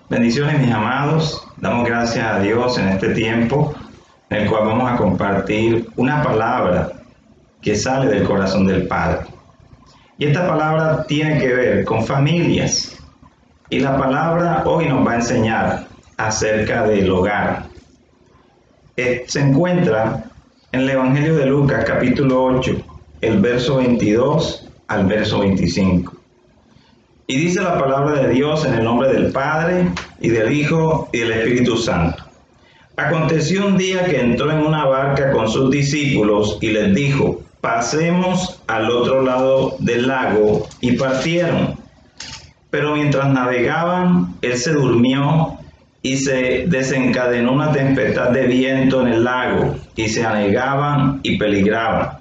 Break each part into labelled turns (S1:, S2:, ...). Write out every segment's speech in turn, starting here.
S1: Bendiciones, mis amados. Damos gracias a Dios en este tiempo en el cual vamos a compartir una palabra que sale del corazón del Padre. Y esta palabra tiene que ver con familias. Y la palabra hoy nos va a enseñar acerca del hogar. Se encuentra en el Evangelio de Lucas, capítulo 8, el verso 22 al verso 25. Y dice la palabra de Dios en el nombre del Padre, y del Hijo, y del Espíritu Santo. Aconteció un día que entró en una barca con sus discípulos y les dijo: pasemos al otro lado del lago, y partieron. Pero mientras navegaban, él se durmió y se desencadenó una tempestad de viento en el lago, y se anegaban y peligraban.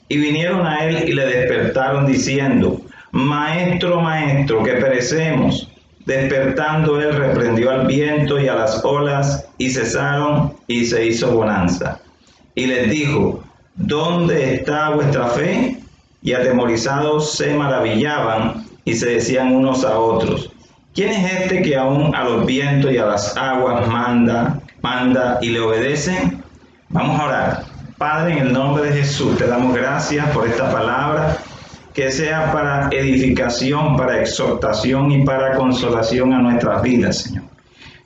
S1: Y vinieron a él y le despertaron diciendo: Maestro, maestro, que perecemos. Despertando él reprendió al viento y a las olas, y cesaron, y se hizo bonanza. Y les dijo: ¿dónde está vuestra fe? Y atemorizados se maravillaban, y se decían unos a otros: ¿quién es este que aún a los vientos y a las aguas manda y le obedecen? Vamos a orar. Padre, en el nombre de Jesús, te damos gracias por esta palabra, que sea para edificación, para exhortación y para consolación a nuestras vidas, Señor.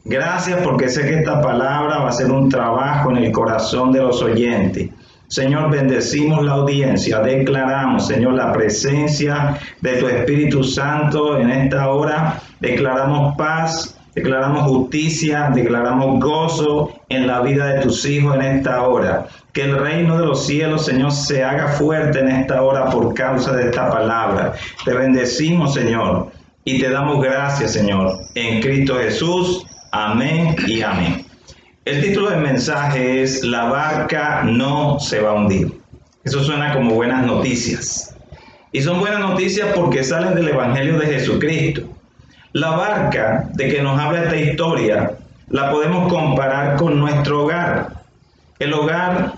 S1: Gracias porque sé que esta palabra va a ser un trabajo en el corazón de los oyentes. Señor, bendecimos la audiencia, declaramos, Señor, la presencia de tu Espíritu Santo en esta hora. Declaramos paz, declaramos justicia, declaramos gozo en la vida de tus hijos en esta hora. Que el reino de los cielos, Señor, se haga fuerte en esta hora por causa de esta palabra. Te bendecimos, Señor, y te damos gracias, Señor, en Cristo Jesús. Amén y amén. El título del mensaje es: La barca no se va a hundir. Eso suena como buenas noticias. Y son buenas noticias porque salen del Evangelio de Jesucristo. La barca de que nos habla esta historia la podemos comparar con nuestro hogar. El hogar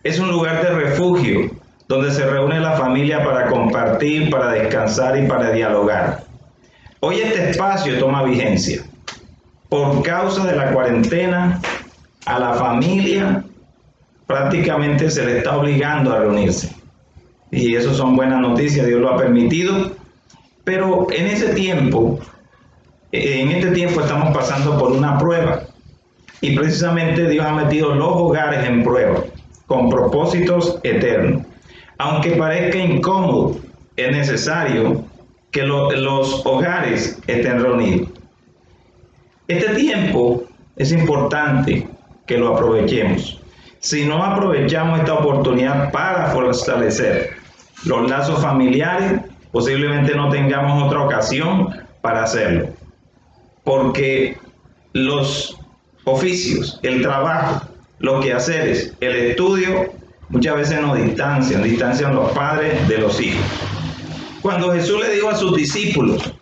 S1: es un lugar de refugio donde se reúne la familia para compartir, para descansar y para dialogar. Hoy este espacio toma vigencia. Por causa de la cuarentena, a la familia prácticamente se le está obligando a reunirse. Y eso son buenas noticias, Dios lo ha permitido. Pero en este tiempo estamos pasando por una prueba. Y precisamente Dios ha metido los hogares en prueba, con propósitos eternos. Aunque parezca incómodo, es necesario que los hogares estén reunidos. Este tiempo es importante que lo aprovechemos. Si no aprovechamos esta oportunidad para fortalecer los lazos familiares, posiblemente no tengamos otra ocasión para hacerlo. Porque los oficios, el trabajo, los quehaceres, el estudio, muchas veces nos distancian los padres de los hijos. Cuando Jesús le dijo a sus discípulos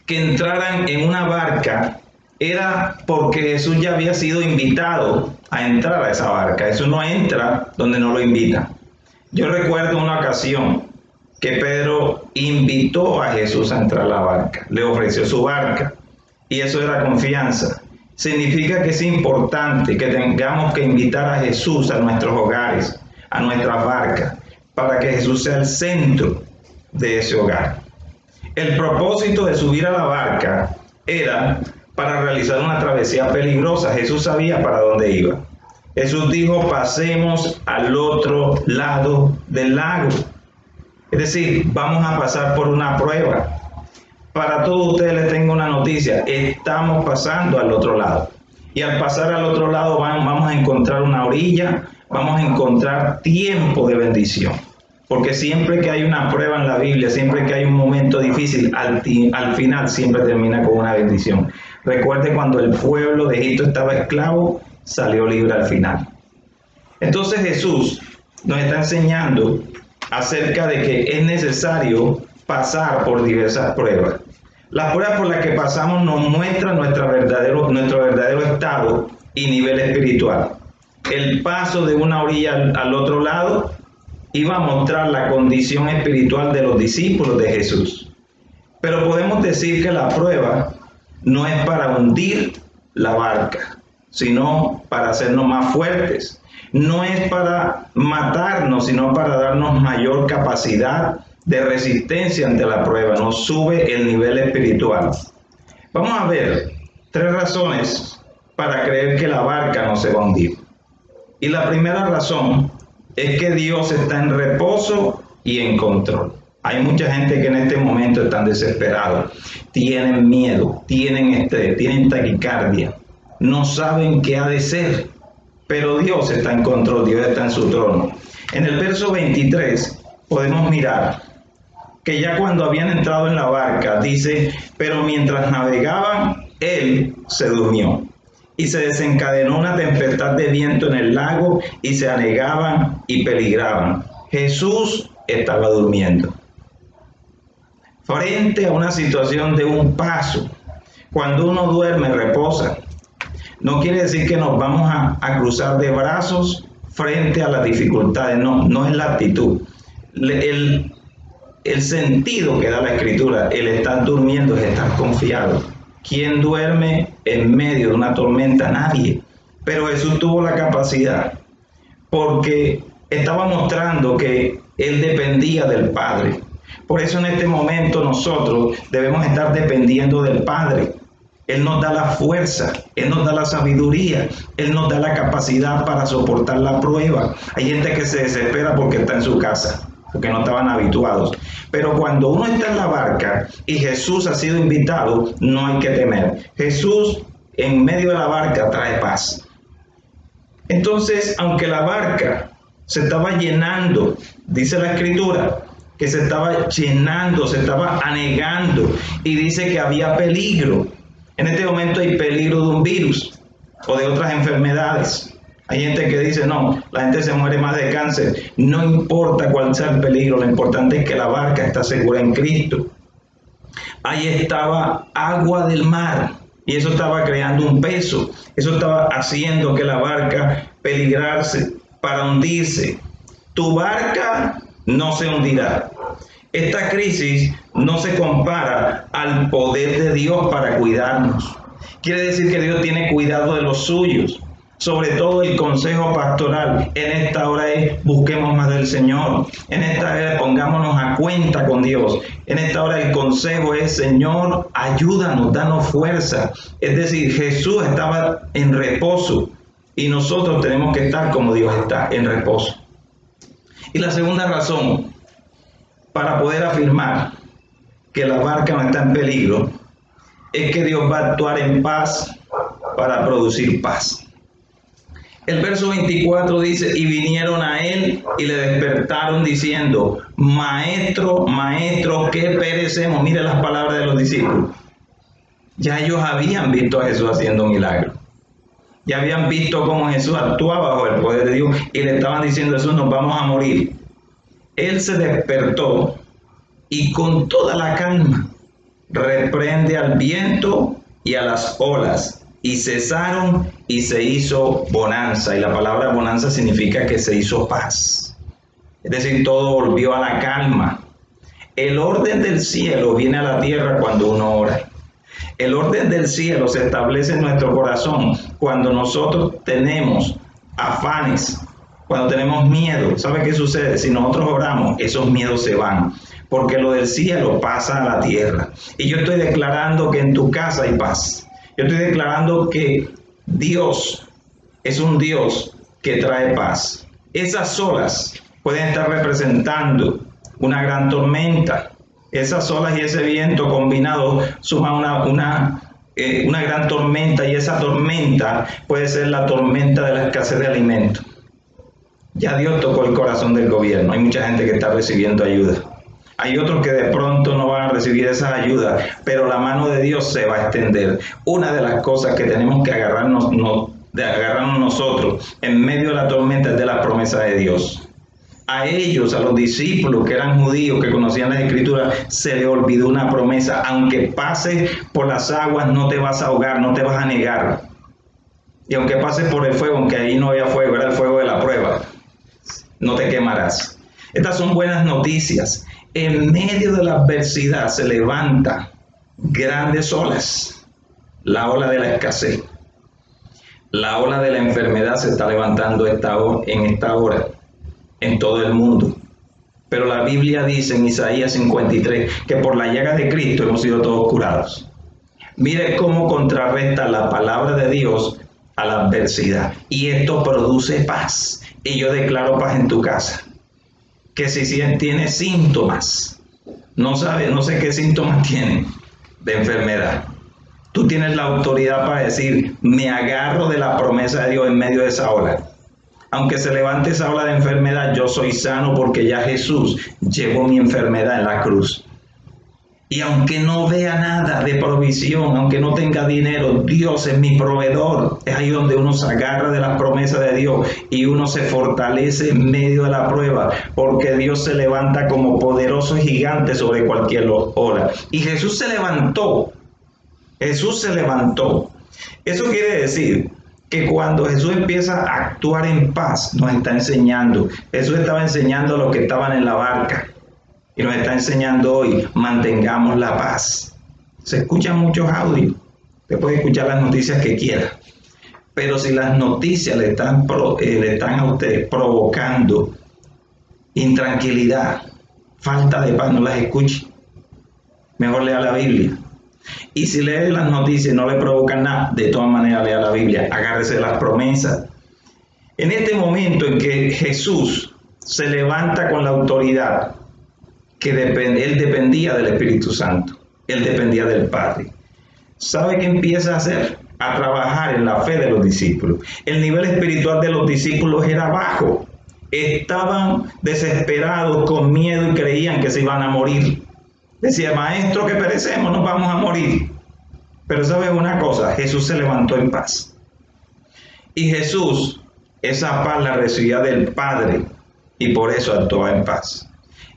S1: que entraran en una barca, era porque Jesús ya había sido invitado a entrar a esa barca. Jesús no entra donde no lo invitan. Yo recuerdo una ocasión que Pedro invitó a Jesús a entrar a la barca, le ofreció su barca, y eso era confianza. Significa que es importante que tengamos que invitar a Jesús a nuestros hogares, a nuestras barcas, para que Jesús sea el centro de ese hogar. El propósito de subir a la barca era para realizar una travesía peligrosa. Jesús sabía para dónde iba. Jesús dijo: pasemos al otro lado del lago. Es decir, vamos a pasar por una prueba. Para todos ustedes les tengo una noticia: estamos pasando al otro lado. Y al pasar al otro lado vamos a encontrar una orilla, vamos a encontrar tiempo de bendición. Porque siempre que hay una prueba en la Biblia, siempre que hay un momento difícil, al final siempre termina con una bendición. Recuerde cuando el pueblo de Egipto estaba esclavo, salió libre al final. Entonces Jesús nos está enseñando acerca de que es necesario pasar por diversas pruebas. Las pruebas por las que pasamos nos muestran nuestro verdadero estado y nivel espiritual. El paso de una orilla al otro lado iba a mostrar la condición espiritual de los discípulos de Jesús. Pero podemos decir que la prueba no es para hundir la barca, sino para hacernos más fuertes. No es para matarnos, sino para darnos mayor capacidad de resistencia ante la prueba. Nos sube el nivel espiritual. Vamos a ver 3 razones para creer que la barca no se va a hundir. Y la primera razón es que Dios está en reposo y en control. Hay mucha gente que en este momento están desesperados, tienen miedo, tienen estrés, tienen taquicardia, no saben qué ha de ser, pero Dios está en control, Dios está en su trono. En el verso 23 podemos mirar que ya cuando habían entrado en la barca, dice, pero mientras navegaban, él se durmió. Y se desencadenó una tempestad de viento en el lago y se anegaban y peligraban. Jesús estaba durmiendo. Frente a una situación de un paso, cuando uno duerme, reposa. No quiere decir que nos vamos a cruzar de brazos frente a las dificultades. No es la actitud. El sentido que da la Escritura, el estar durmiendo, es estar confiado. ¿Quién duerme en medio de una tormenta? Nadie. Pero Jesús tuvo la capacidad porque estaba mostrando que Él dependía del Padre. Por eso en este momento nosotros debemos estar dependiendo del Padre. Él nos da la fuerza, Él nos da la sabiduría, Él nos da la capacidad para soportar la prueba. Hay gente que se desespera porque está en su casa, porque no estaban habituados. Pero cuando uno está en la barca y Jesús ha sido invitado, no hay que temer. Jesús en medio de la barca trae paz. Entonces, aunque la barca se estaba llenando, dice la Escritura, que se estaba llenando, se estaba anegando, y dice que había peligro. En este momento hay peligro de un virus o de otras enfermedades. Hay gente que dice, no, la gente se muere más de cáncer. No importa cuál sea el peligro, lo importante es que la barca está segura en Cristo. Ahí estaba agua del mar y eso estaba creando un peso. Eso estaba haciendo que la barca peligrase para hundirse. Tu barca no se hundirá. Esta crisis no se compara al poder de Dios para cuidarnos. Quiere decir que Dios tiene cuidado de los suyos. Sobre todo el consejo pastoral en esta hora es: busquemos más del Señor. En esta hora pongámonos a cuenta con Dios. En esta hora el consejo es: Señor, ayúdanos, danos fuerza. Es decir, Jesús estaba en reposo y nosotros tenemos que estar como Dios está, en reposo. Y la segunda razón para poder afirmar que la barca no está en peligro es que Dios va a actuar en paz para producir paz. El verso 24 dice: y vinieron a él y le despertaron diciendo: Maestro, maestro, ¿qué perecemos? Mire las palabras de los discípulos. Ya ellos habían visto a Jesús haciendo milagros. Ya habían visto cómo Jesús actuaba bajo el poder de Dios y le estaban diciendo: Jesús, nos vamos a morir. Él se despertó y con toda la calma reprende al viento y a las olas, y cesaron y se hizo bonanza. Y la palabra bonanza significa que se hizo paz. Es decir, todo volvió a la calma. El orden del cielo viene a la tierra cuando uno ora. El orden del cielo se establece en nuestro corazón cuando nosotros tenemos afanes, cuando tenemos miedo. ¿Sabe qué sucede? Si nosotros oramos, esos miedos se van, porque lo del cielo pasa a la tierra. Y yo estoy declarando que en tu casa hay paz. Yo estoy declarando que Dios es un Dios que trae paz. Esas olas pueden estar representando una gran tormenta. Esas olas y ese viento combinados suman una gran tormenta, y esa tormenta puede ser la tormenta de la escasez de alimentos. Ya Dios tocó el corazón del gobierno. Hay mucha gente que está recibiendo ayuda. Hay otros que de pronto no van a recibir esas ayudas, pero la mano de Dios se va a extender. Una de las cosas que tenemos que agarrarnos nosotros en medio de la tormenta es de la promesa de Dios. A ellos, a los discípulos que eran judíos, que conocían las Escrituras, se les olvidó una promesa: aunque pases por las aguas, no te vas a ahogar, no te vas a negar. Y aunque pases por el fuego, aunque ahí no había fuego, era el fuego de la prueba, no te quemarás. Estas son buenas noticias. En medio de la adversidad se levantan grandes olas. la ola de la escasez, la ola de la enfermedad se está levantando en esta hora en todo el mundo. Pero la Biblia dice en Isaías 53 que por la llaga de Cristo hemos sido todos curados. Mire cómo contrarresta la palabra de Dios a la adversidad. Y esto produce paz. Y yo declaro paz en tu casa. Que si tienes síntomas, no sé qué síntomas tienen de enfermedad, tú tienes la autoridad para decir, me agarro de la promesa de Dios en medio de esa ola. Aunque se levante esa ola de enfermedad, yo soy sano porque ya Jesús llevó mi enfermedad en la cruz. Y aunque no vea nada de provisión, aunque no tenga dinero, Dios es mi proveedor. Es ahí donde uno se agarra de las promesas de Dios y uno se fortalece en medio de la prueba, porque Dios se levanta como poderoso gigante sobre cualquier ola. Y Jesús se levantó. Jesús se levantó. Eso quiere decir que cuando Jesús empieza a actuar en paz, nos está enseñando. Jesús estaba enseñando a los que estaban en la barca. Y nos está enseñando hoy, mantengamos la paz. Se escuchan muchos audios. Usted puede escuchar las noticias que quiera. Pero si las noticias le están a usted provocando intranquilidad, falta de paz, no las escuche. Mejor lea la Biblia. Y si lee las noticias y no le provocan nada, de todas maneras lea la Biblia. Agárrese de las promesas. En este momento en que Jesús se levanta con la autoridad, que él dependía del Espíritu Santo, él dependía del Padre. ¿Sabe qué empieza a hacer? A trabajar en la fe de los discípulos. El nivel espiritual de los discípulos era bajo. Estaban desesperados, con miedo y creían que se iban a morir. Decía, maestro, que perecemos, nos vamos a morir. Pero ¿sabe una cosa? Jesús se levantó en paz. Y Jesús, esa paz la recibía del Padre y por eso actuaba en paz.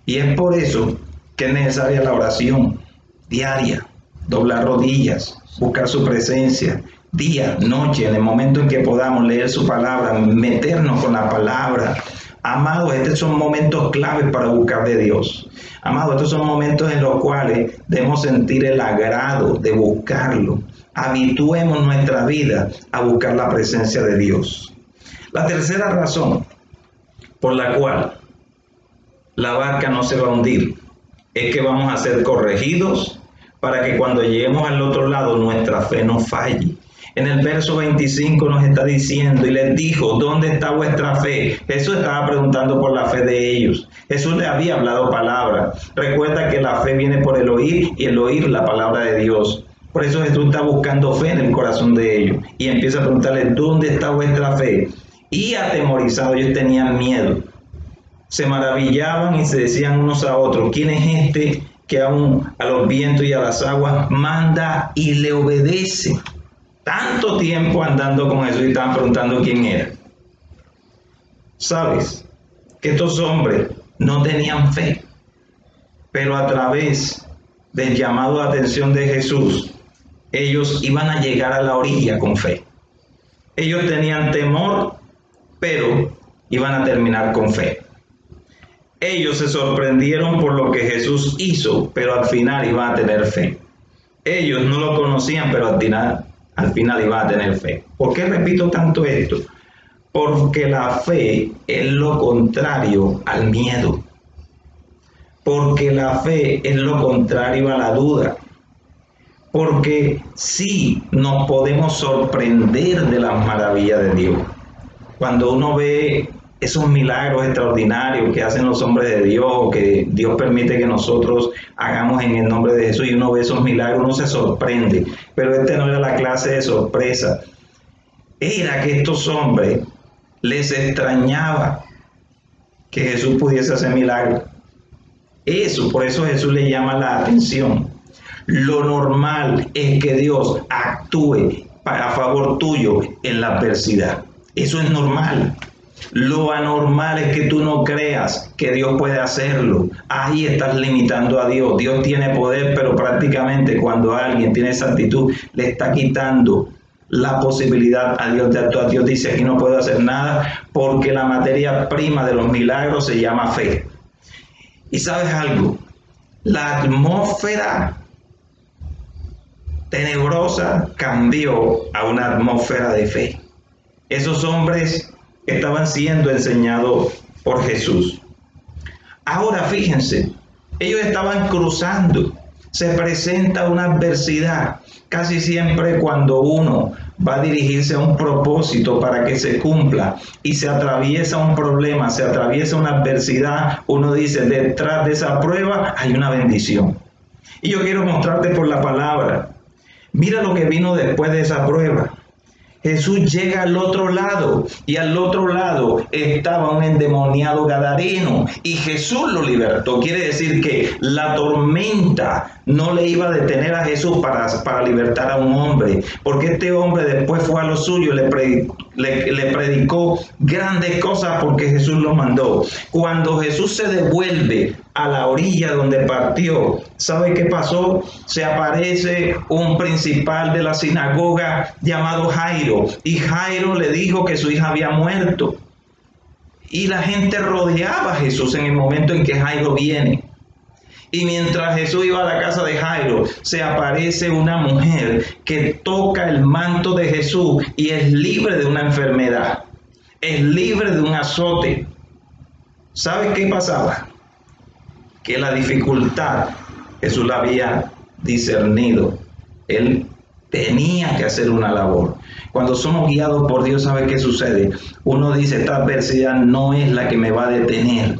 S1: Y es por eso que es necesaria la oración diaria, doblar rodillas, buscar su presencia, día, noche, en el momento en que podamos leer su palabra, meternos con la palabra. Amados, estos son momentos claves para buscar de Dios. Amados, estos son momentos en los cuales debemos sentir el agrado de buscarlo. Habituemos nuestra vida a buscar la presencia de Dios. La tercera razón por la cual la barca no se va a hundir es que vamos a ser corregidos para que cuando lleguemos al otro lado nuestra fe no falle. En el verso 25 nos está diciendo, y les dijo, ¿dónde está vuestra fe? Jesús estaba preguntando por la fe de ellos. Jesús le había hablado palabra. Recuerda que la fe viene por el oír y el oír la palabra de Dios. Por eso Jesús está buscando fe en el corazón de ellos y empieza a preguntarles, ¿dónde está vuestra fe? Y atemorizados, ellos tenían miedo. Se maravillaban y se decían unos a otros, ¿quién es este que aún a los vientos y a las aguas manda y le obedece? Tanto tiempo andando con Jesús y estaban preguntando quién era. ¿Sabes? Que estos hombres no tenían fe, pero a través del llamado de atención de Jesús, ellos iban a llegar a la orilla con fe. Ellos tenían temor, pero iban a terminar con fe. Ellos se sorprendieron por lo que Jesús hizo, pero al final iban a tener fe. Ellos no lo conocían, pero al final iban a tener fe. ¿Por qué repito tanto esto? Porque la fe es lo contrario al miedo. Porque la fe es lo contrario a la duda. Porque sí nos podemos sorprender de las maravillas de Dios. Cuando uno ve esos milagros extraordinarios que hacen los hombres de Dios, que Dios permite que nosotros hagamos en el nombre de Jesús, y uno ve esos milagros, uno se sorprende. Pero no era la clase de sorpresa. Era que estos hombres les extrañaba que Jesús pudiese hacer milagros. Por eso Jesús le llama la atención. Lo normal es que Dios actúe a favor tuyo en la adversidad. Eso es normal. Lo anormal es que tú no creas que Dios puede hacerlo. Ahí estás limitando a Dios. Dios tiene poder, pero prácticamente cuando alguien tiene esa actitud, le está quitando la posibilidad a Dios de actuar. Dios dice, aquí no puedo hacer nada porque la materia prima de los milagros se llama fe. Y ¿sabes algo? La atmósfera tenebrosa cambió a una atmósfera de fe. Esos hombres estaban siendo enseñados por Jesús. Ahora fíjense, ellos estaban cruzando. Se presenta una adversidad. Casi siempre cuando uno va a dirigirse a un propósito para que se cumpla y se atraviesa un problema, se atraviesa una adversidad, uno dice, detrás de esa prueba hay una bendición. Y yo quiero mostrarte por la palabra. Mira lo que vino después de esa prueba. Jesús llega al otro lado y al otro lado estaba un endemoniado gadareno y Jesús lo libertó. Quiere decir que la tormenta no le iba a detener a Jesús para libertar a un hombre, porque este hombre después fue a lo suyo, le predicó grandes cosas porque Jesús lo mandó. Cuando Jesús se devuelve a la orilla donde partió, ¿sabe qué pasó? Se aparece un principal de la sinagoga llamado Jairo, y Jairo le dijo que su hija había muerto. Y la gente rodeaba a Jesús en el momento en que Jairo viene. Y mientras Jesús iba a la casa de Jairo, se aparece una mujer que toca el manto de Jesús y es libre de una enfermedad, es libre de un azote. ¿Sabe qué pasaba? Que la dificultad Jesús la había discernido. Él tenía que hacer una labor. Cuando somos guiados por Dios, ¿sabe qué sucede? Uno dice, esta adversidad no es la que me va a detener.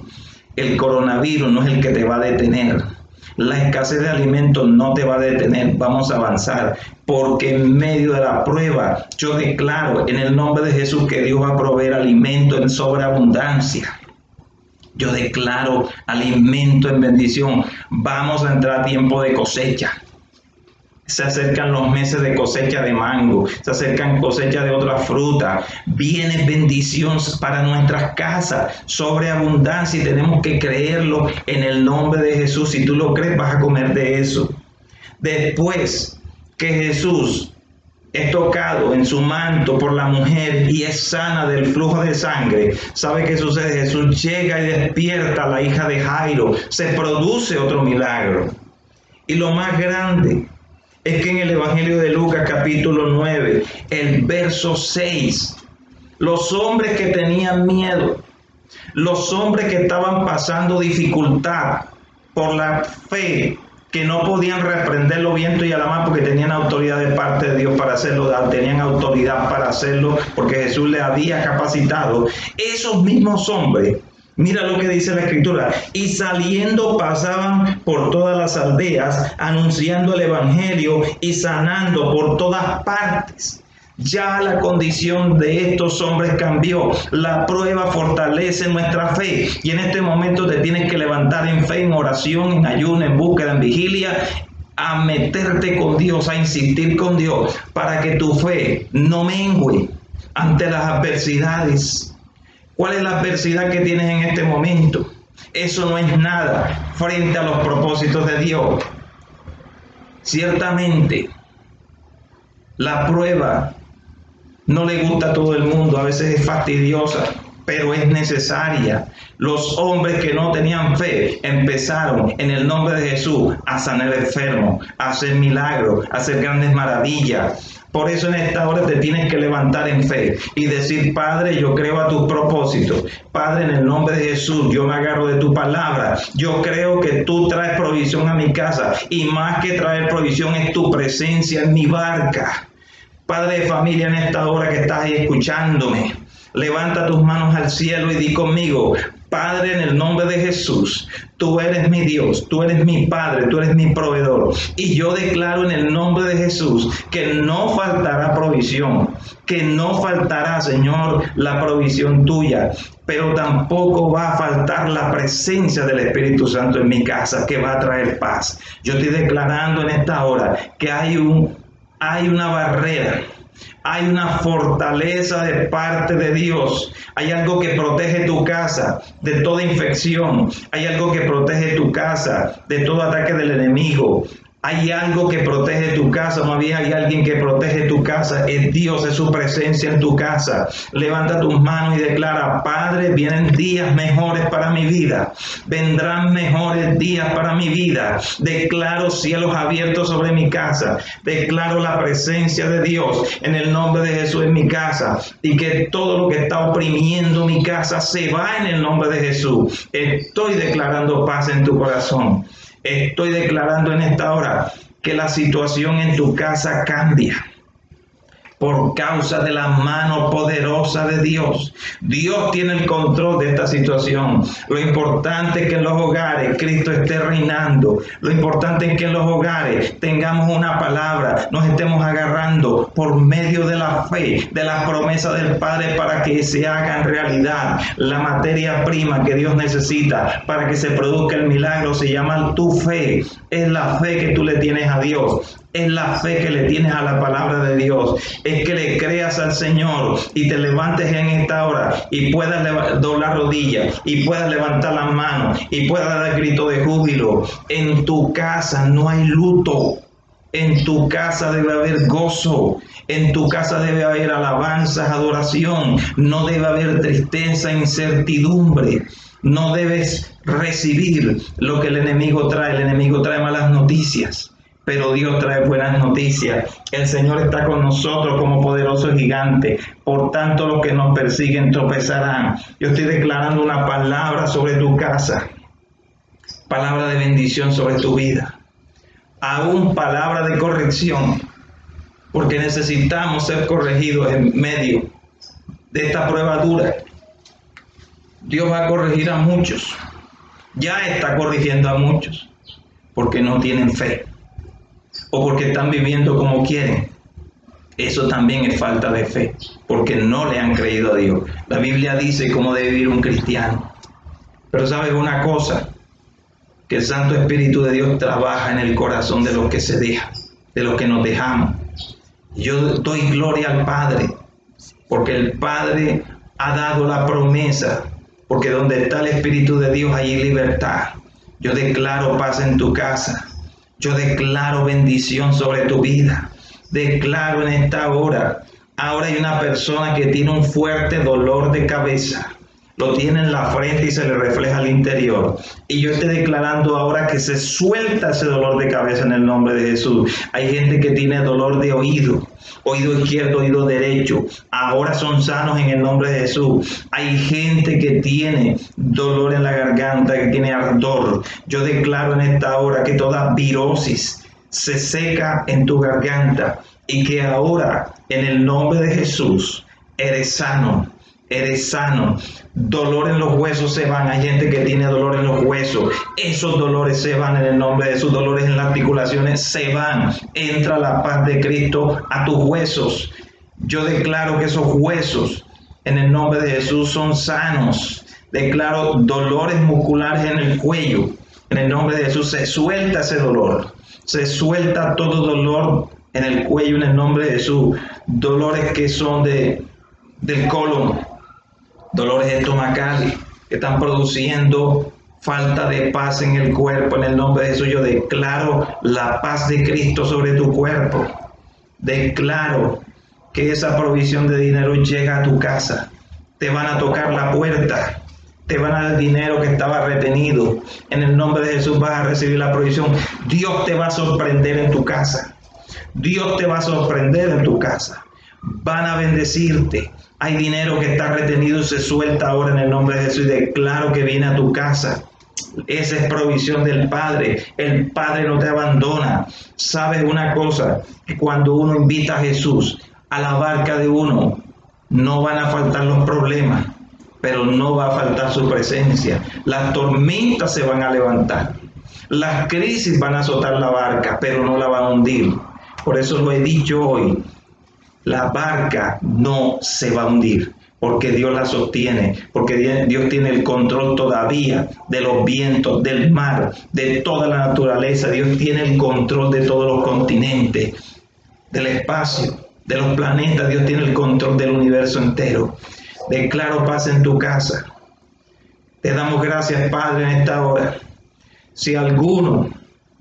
S1: El coronavirus no es el que te va a detener. La escasez de alimentos no te va a detener. Vamos a avanzar. Porque en medio de la prueba, yo declaro en el nombre de Jesús que Dios va a proveer alimento en sobreabundancia. Yo declaro alimento en bendición. Vamos a entrar a tiempo de cosecha. Se acercan los meses de cosecha de mango, se acercan cosecha de otras frutas. Viene bendición para nuestras casas, sobreabundancia, y tenemos que creerlo en el nombre de Jesús. Si tú lo crees, vas a comer de eso. Después que Jesús es tocado en su manto por la mujer y es sana del flujo de sangre, ¿sabe qué sucede? Jesús llega y despierta a la hija de Jairo. Se produce otro milagro. Y lo más grande es que en el Evangelio de Lucas capítulo 9, el verso 6, los hombres que tenían miedo, los hombres que estaban pasando dificultad por la fe, que no podían reprender los vientos y a la mar porque tenían autoridad de parte de Dios para hacerlo, tenían autoridad para hacerlo porque Jesús les había capacitado. Esos mismos hombres, mira lo que dice la Escritura, y saliendo pasaban por todas las aldeas, anunciando el Evangelio y sanando por todas partes. Ya la condición de estos hombres cambió. La prueba fortalece nuestra fe. Y en este momento te tienes que levantar en fe, en oración, en ayuno, en búsqueda, en vigilia, a meterte con Dios, a insistir con Dios, para que tu fe no mengue ante las adversidades. ¿Cuál es la adversidad que tienes en este momento? Eso no es nada frente a los propósitos de Dios. Ciertamente, la prueba no le gusta a todo el mundo, a veces es fastidiosa, pero es necesaria. Los hombres que no tenían fe empezaron en el nombre de Jesús a sanar enfermos, a hacer milagros, a hacer grandes maravillas. Por eso en esta hora te tienes que levantar en fe y decir, Padre, yo creo a tus propósitos. Padre, en el nombre de Jesús, yo me agarro de tu palabra. Yo creo que tú traes provisión a mi casa y más que traer provisión es tu presencia en mi barca. Padre de familia, en esta hora que estás ahí escuchándome, levanta tus manos al cielo y di conmigo, Padre, en el nombre de Jesús, tú eres mi Dios, tú eres mi Padre, tú eres mi proveedor. Y yo declaro en el nombre de Jesús que no faltará provisión, que no faltará, Señor, la provisión tuya, pero tampoco va a faltar la presencia del Espíritu Santo en mi casa, que va a traer paz. Yo estoy declarando en esta hora que hay una barrera, hay una fortaleza de parte de Dios, hay algo que protege tu casa de toda infección, hay algo que protege tu casa de todo ataque del enemigo, Hay algo que protege tu casa, no había, hay alguien que protege tu casa, es Dios, es su presencia en tu casa. Levanta tus manos y declara: Padre, vienen días mejores para mi vida, vendrán mejores días para mi vida. Declaro cielos abiertos sobre mi casa, declaro la presencia de Dios en el nombre de Jesús en mi casa, y que todo lo que está oprimiendo mi casa se va en el nombre de Jesús. Estoy declarando paz en tu corazón. Estoy declarando en esta hora que la situación en tu casa cambia por causa de la mano poderosa de Dios. Dios tiene el control de esta situación. Lo importante es que en los hogares Cristo esté reinando. Lo importante es que en los hogares tengamos una palabra, nos estemos agarrando por medio de la fe, de la promesa del Padre, para que se haga en realidad. La materia prima que Dios necesita para que se produzca el milagro se llama tu fe. Es la fe que tú le tienes a Dios. Es la fe que le tienes a la palabra de Dios. Es que le creas al Señor y te levantes en esta hora y puedas doblar rodillas y puedas levantar las manos y puedas dar grito de júbilo. En tu casa no hay luto. En tu casa debe haber gozo. En tu casa debe haber alabanzas, adoración. No debe haber tristeza, incertidumbre. No debes recibir lo que el enemigo trae. El enemigo trae malas noticias, pero Dios trae buenas noticias. El Señor está con nosotros como poderoso gigante. Por tanto, los que nos persiguen tropezarán. Yo estoy declarando una palabra sobre tu casa. Palabra de bendición sobre tu vida. Aún palabra de corrección. Porque necesitamos ser corregidos en medio de esta prueba dura. Dios va a corregir a muchos. Ya está corrigiendo a muchos. Porque no tienen fe. O porque están viviendo como quieren. Eso también es falta de fe, porque no le han creído a Dios. La Biblia dice cómo debe vivir un cristiano. Pero ¿sabes una cosa? Que el Santo Espíritu de Dios trabaja en el corazón de los que se dejan, de los que nos dejamos. Yo doy gloria al Padre, porque el Padre ha dado la promesa, porque donde está el Espíritu de Dios, hay libertad. Yo declaro paz en tu casa. Yo declaro bendición sobre tu vida. Declaro en esta hora. Ahora hay una persona que tiene un fuerte dolor de cabeza. Lo tiene en la frente y se le refleja al interior. Y yo estoy declarando ahora que se suelta ese dolor de cabeza en el nombre de Jesús. Hay gente que tiene dolor de oído. Oído izquierdo, oído derecho. Ahora son sanos en el nombre de Jesús. Hay gente que tiene dolor en la garganta, que tiene ardor. Yo declaro en esta hora que toda virosis se seca en tu garganta y que ahora en el nombre de Jesús eres sano. Eres sano. Dolor en los huesos se van. Hay gente que tiene dolor en los huesos. Esos dolores se van en el nombre de sus dolores en las articulaciones se van. Entra la paz de Cristo a tus huesos. Yo declaro que esos huesos en el nombre de Jesús son sanos. Declaro dolores musculares en el cuello. En el nombre de Jesús se suelta ese dolor. Se suelta todo dolor en el cuello en el nombre de Jesús. Dolores que son del colon. Dolores estomacales que están produciendo falta de paz en el cuerpo. En el nombre de Jesús yo declaro la paz de Cristo sobre tu cuerpo. Declaro que esa provisión de dinero llega a tu casa. Te van a tocar la puerta. Te van a dar dinero que estaba retenido. En el nombre de Jesús vas a recibir la provisión. Dios te va a sorprender en tu casa. Dios te va a sorprender en tu casa. Van a bendecirte. Hay dinero que está retenido y se suelta ahora en el nombre de Jesús y declaro que viene a tu casa. Esa es provisión del Padre. El Padre no te abandona. ¿Sabes una cosa? Que cuando uno invita a Jesús a la barca de uno, no van a faltar los problemas, pero no va a faltar su presencia. Las tormentas se van a levantar. Las crisis van a azotar la barca, pero no la van a hundir. Por eso lo he dicho hoy. La barca no se va a hundir, porque Dios la sostiene, porque Dios tiene el control todavía de los vientos, del mar, de toda la naturaleza. Dios tiene el control de todos los continentes, del espacio, de los planetas. Dios tiene el control del universo entero. Declaro paz en tu casa. Te damos gracias, Padre, en esta hora. Si alguno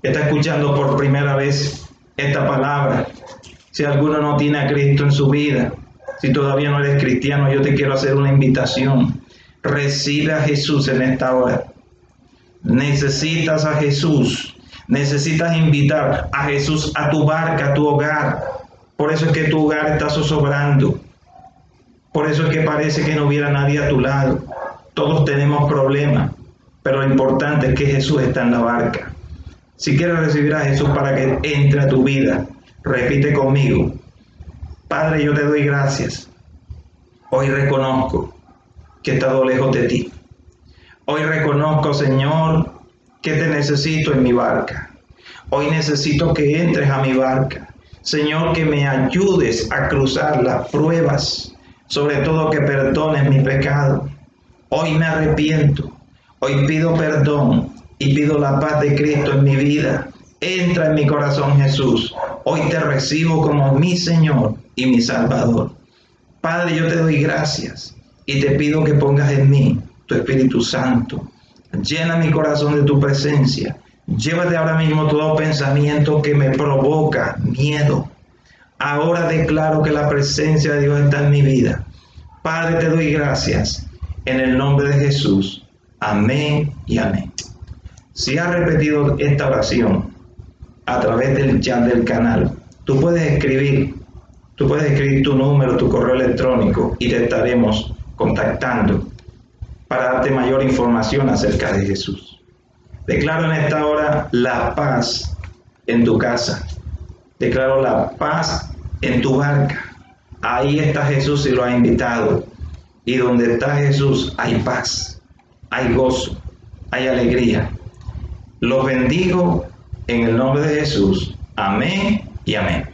S1: está escuchando por primera vez esta palabra, si alguno no tiene a Cristo en su vida, si todavía no eres cristiano, yo te quiero hacer una invitación. Recibe a Jesús en esta hora. Necesitas a Jesús. Necesitas invitar a Jesús a tu barca, a tu hogar. Por eso es que tu hogar está zozobrando. Por eso es que parece que no hubiera nadie a tu lado. Todos tenemos problemas, pero lo importante es que Jesús está en la barca. Si quieres recibir a Jesús para que entre a tu vida, repite conmigo. Padre, yo te doy gracias. Hoy reconozco que he estado lejos de ti. Hoy reconozco, Señor, que te necesito en mi barca. Hoy necesito que entres a mi barca. Señor, que me ayudes a cruzar las pruebas, sobre todo que perdones mi pecado. Hoy me arrepiento. Hoy pido perdón y pido la paz de Cristo en mi vida. Entra en mi corazón, Jesús. Hoy te recibo como mi Señor y mi Salvador. Padre, yo te doy gracias y te pido que pongas en mí tu Espíritu Santo. Llena mi corazón de tu presencia. Llévate ahora mismo todo pensamiento que me provoca miedo. Ahora declaro que la presencia de Dios está en mi vida. Padre, te doy gracias en el nombre de Jesús. Amén y amén. Si has repetido esta oración a través del chat del canal, tú puedes escribir tu número, tu correo electrónico y te estaremos contactando para darte mayor información acerca de Jesús. Declaro en esta hora la paz en tu casa. Declaro la paz en tu barca. Ahí está Jesús y lo ha invitado. Y donde está Jesús hay paz, hay gozo, hay alegría. Los bendigo en el nombre de Jesús. Amén y amén.